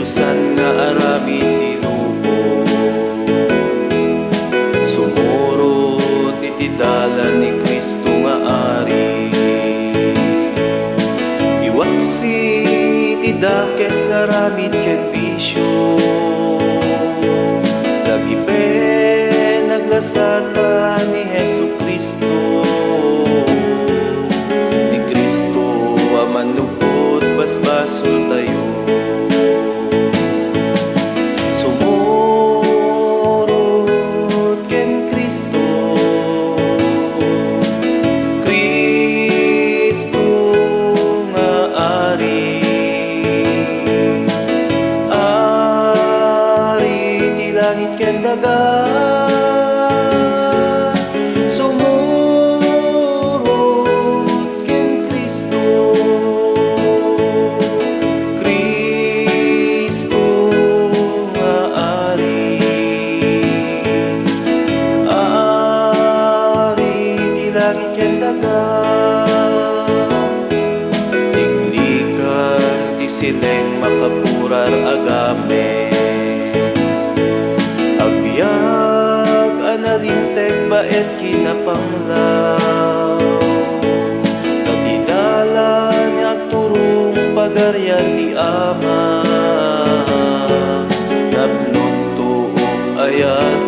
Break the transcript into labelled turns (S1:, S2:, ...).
S1: Diyusan nga aramid tinubo, sumurot iti dalan ni Kristo nga ari. Iwaksi iti dakes nga aramid ken bisyo, lagi naglasatan ni Jesucristo. Ni Kristo amanupot basbasol tayo, sumurot ken Kristo. Kristo nga ari, ari ti langit ken daga. Langit ken daga, tiglikan ti sileng makapurar agame. Agbyag analinteg baet kinapanglaw, tatidalan agturong pagaryan ti Ama. Napnot tuog ayat